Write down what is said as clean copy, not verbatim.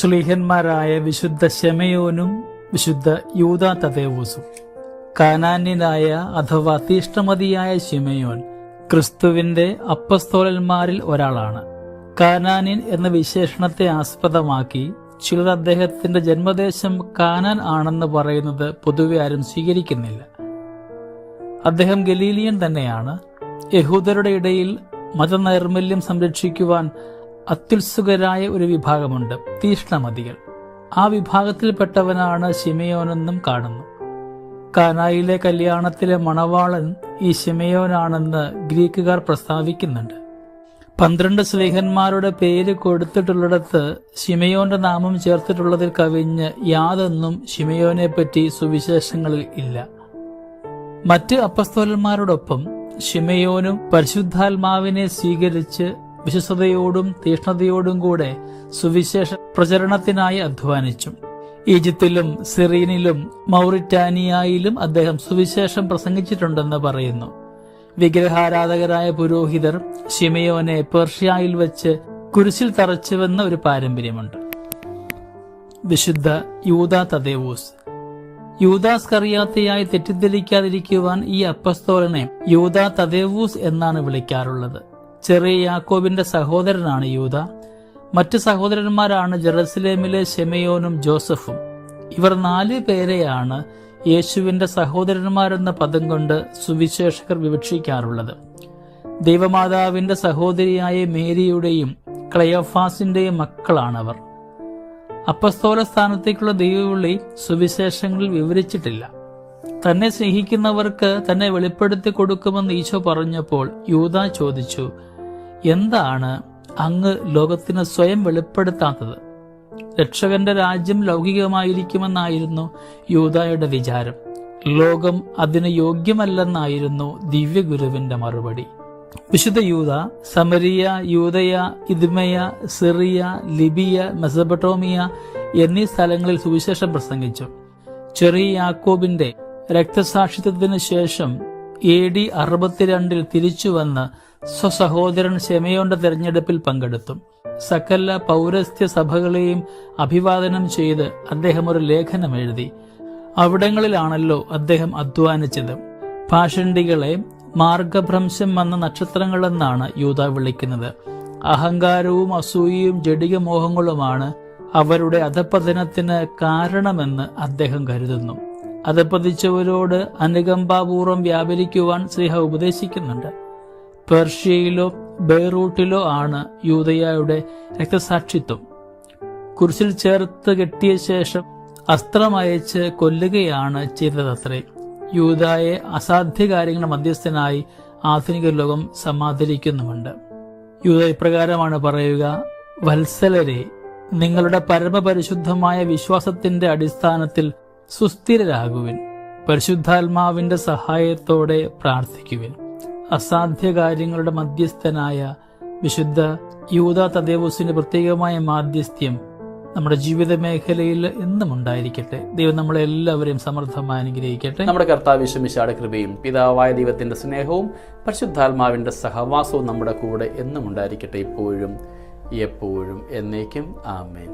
ശ്ലീഹന്മാരായ വിശുദ്ധ ശെമയോനും വിശുദ്ധ യൂദാ തദേവൂസും. കാനാന്യനായ അഥവാ തീഷ്ണമതിയായ ശിമയോൻ ക്രിസ്തുവിന്റെ അപ്പസ്തോലന്മാരിൽ ഒരാളാണ്. കാനാന്യൻ എന്ന വിശേഷണത്തെ ആസ്പദമാക്കി ചിലർ അദ്ദേഹത്തിന്റെ ജന്മദേശം കാനാൻ ആണെന്ന് പറയുന്നത് പൊതുവെ ആരും സ്വീകരിക്കുന്നില്ല. അദ്ദേഹം ഗലീലിയൻ തന്നെയാണ്. യഹൂദരുടെ ഇടയിൽ മതനൈർമല്യം സംരക്ഷിക്കുവാൻ അത്യുത്സുകരായ ഒരു വിഭാഗമുണ്ട്, തീഷ്ണമതികൾ. ആ വിഭാഗത്തിൽപ്പെട്ടവനാണ് ശിമയോനെന്നും കാണുന്നു. കാനായിലെ കല്യാണത്തിലെ മണവാളൻ ഈ ശിമയോനാണെന്ന് ഗ്രീക്കുകാർ പ്രസ്താവിക്കുന്നുണ്ട്. 12 ശ്ലീഹന്മാരുടെ പേര് കൊടുത്തിട്ടുള്ളിടത്ത് ശിമയോന്റെ നാമം ചേർത്തിട്ടുള്ളതിൽ കവിഞ്ഞ് യാതൊന്നും ശിമയോനെ പറ്റി സുവിശേഷങ്ങളിൽ ഇല്ല. മറ്റ് അപ്പസ്തോലന്മാരോടൊപ്പം ശിമയോനും പരിശുദ്ധാത്മാവിനെ സ്വീകരിച്ച് വിശ്വസ്തയോടും തീഷ്ണതയോടും കൂടെ സുവിശേഷ പ്രചരണത്തിനായി അധ്വാനിച്ചു. ഈജിപ്തിലും സിറീനിലും മൗറിറ്റാനിയയിലും അദ്ദേഹം സുവിശേഷം പ്രസംഗിച്ചിട്ടുണ്ടെന്ന് പറയുന്നു. വിഗ്രഹാരാധകരായ പുരോഹിതർ ശിമയോനെ പേർഷ്യയിൽ വെച്ച് കുരിശിൽ തറച്ചുവെന്ന ഒരു പാരമ്പര്യമുണ്ട്. വിശുദ്ധ യൂദാ തദേവൂസ്. യൂദാസ്കറിയാത്തയായി തെറ്റിദ്ധരിക്കാതിരിക്കുവാൻ ഈ അപ്പസ്തോലനെ യൂദാ തദേവൂസ് എന്നാണ് വിളിക്കാറുള്ളത്. ചെറിയ യാക്കോബിന്റെ സഹോദരനാണ് യൂദ. മറ്റ് സഹോദരന്മാരാണ് ജെറുസലേമിലെ ശെമയോനും ജോസഫും. ഇവർ 4 പേരെയാണ് യേശുവിന്റെ സഹോദരന്മാരെന്ന പദം കൊണ്ട് സുവിശേഷകർ വിവക്ഷിക്കാറുള്ളത്. ദൈവമാതാവിന്റെ സഹോദരിയായ മേരിയുടെയും ക്ലയോഫാസിന്റെയും മക്കളാണവർ. അപ്പസ്തോല സ്ഥാനത്തേക്കുള്ള ദൈവവിളി സുവിശേഷങ്ങളിൽ വിവരിച്ചിട്ടില്ല. തന്നെ സ്നേഹിക്കുന്നവർക്ക് തന്നെ വെളിപ്പെടുത്തി കൊടുക്കുമെന്ന് ഈശോ പറഞ്ഞപ്പോൾ യൂദാ ചോദിച്ചു, എന്താണ് അങ്ങ് ലോകത്തിന് സ്വയം വെളിപ്പെടുത്താത്തത്? രക്ഷകന്റെ രാജ്യം ലൗകികമായിരിക്കുമെന്നായിരുന്നു യൂദായുടെ വിചാരം. ലോകം അതിന് യോഗ്യമല്ലെന്നായിരുന്നു ദിവ്യഗുരുവിന്റെ മറുപടി. വിശുദ്ധ യൂദാ സമരിയ, യൂദയ, ഇദ്മയ, സിറിയ, ലിബിയ, മെസൊപ്പൊട്ടേമിയ എന്നീ സ്ഥലങ്ങളിൽ സുവിശേഷം പ്രസംഗിച്ചു. ചെറിയ യാക്കോബിന്റെ രക്തസാക്ഷിത്വത്തിന് ശേഷം AD 62 തിരിച്ചുവന്ന് സ്വസഹോദരൻ ശെമയോന്റെ തെരഞ്ഞെടുപ്പിൽ പങ്കെടുത്തു. സകല പൗരസ്ത്യ സഭകളെയും അഭിവാദനം ചെയ്ത് അദ്ദേഹം ഒരു ലേഖനം എഴുതി. അവിടങ്ങളിലാണല്ലോ അദ്ദേഹം അധ്വാനിച്ചത്. പാഷണ്ഡികളെ മാർഗഭ്രംശം വന്ന നക്ഷത്രങ്ങളെന്നാണ് യൂദാ വിളിക്കുന്നത്. അഹങ്കാരവും അസൂയയും ജഡിക മോഹങ്ങളുമാണ് അവരുടെ അധപതനത്തിന് കാരണമെന്ന് അദ്ദേഹം കരുതുന്നു. അധപതിച്ചവരോട് അനുകമ്പാപൂർവം വ്യാപരിക്കുവാൻ ശ്രീഹ ഉപദേശിക്കുന്നുണ്ട്. പേർഷ്യയിലോ ബെയ്റൂട്ടിലോ ആണ് യൂദയായുടെ രക്തസാക്ഷിത്വം. കുരിശിൽ ചേർത്ത് കെട്ടിയ ശേഷം അസ്ത്രമയച്ച് കൊല്ലുകയാണ് ചെയ്തതത്രേ. യൂദായെ അസാധ്യ കാര്യങ്ങളുടെ മധ്യസ്ഥനായി ആധുനിക ലോകം സമാദരിക്കുന്നുമുണ്ട്. യൂദാ ഇപ്രകാരമാണ് പറയുക: വത്സലരെ, നിങ്ങളുടെ പരമപരിശുദ്ധമായ വിശ്വാസത്തിന്റെ അടിസ്ഥാനത്തിൽ സുസ്ഥിരരാകുവിൻ. പരിശുദ്ധാത്മാവിന്റെ സഹായത്തോടെ പ്രാർത്ഥിക്കുവിൻ. അസാധ്യ കാര്യങ്ങളുടെ മധ്യസ്ഥനായ വിശുദ്ധ യൂദാ തദേവൂസിന്റെ പ്രത്യേകമായ മാധ്യസ്ഥ്യം നമ്മുടെ ജീവിത മേഖലയിൽ എന്നും ഉണ്ടായിരിക്കട്ടെ. ദൈവം നമ്മളെല്ലാവരെയും സമൃദ്ധമായി അനുഗ്രഹിക്കട്ടെ. നമ്മുടെ കർത്താവ് യേശു മിശിഹായുടെ കൃപയും പിതാവായ ദൈവത്തിന്റെ സ്നേഹവും പരിശുദ്ധാത്മാവിന്റെ സഹവാസവും നമ്മുടെ കൂടെ എന്നും ഉണ്ടായിരിക്കട്ടെ, ഇപ്പോഴും എപ്പോഴും എന്നേക്കും. ആമേൻ.